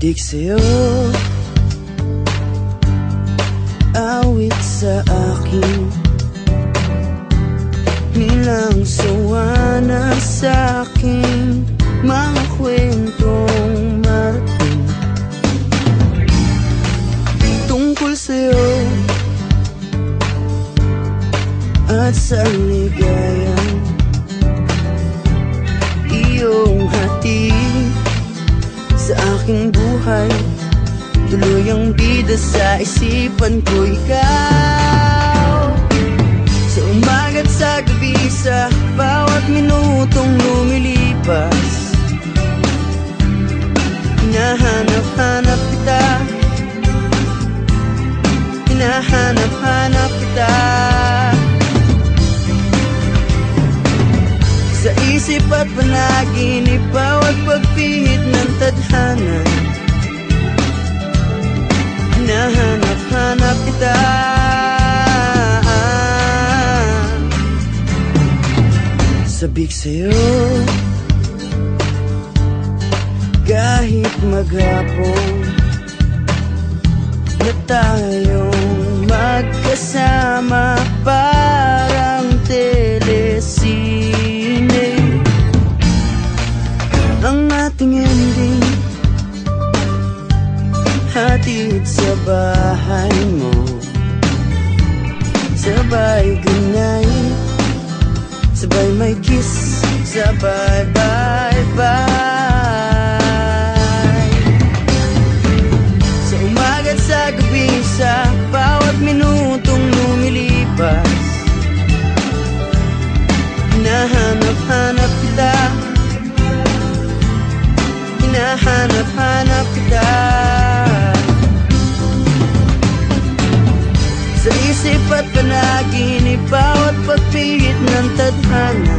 Sabik sa'yo, awit sa akin, nilang sawa na sa'king mga kwentong marating tungkol sa'yo at sa ligayang iyong hatid sa aking buhay. Tuluyang bida sa isipan ko ikaw, sa umaga't sa gabi, sa bawat minutong lumilipas. Hinahanap-hanap kita, hinahanap-hanap kita, sa isip at panaginip, bawat pagpihit ng tadhana. Hinahanap-hanap kita, sabik sa'yo, kahit maghapon na tayong magkasama, parang telesine ang ating ending. Hatid sa bahay mo, sabay gunay, sabay may kiss, sabay bye-bye. Sa umaga't sa gabi, sa bawat minutong lumilipas, hinahanap-hanap kita, hinahanap-hanap kita, sa isip at panaginip, bawat pagpihit ng tadhana.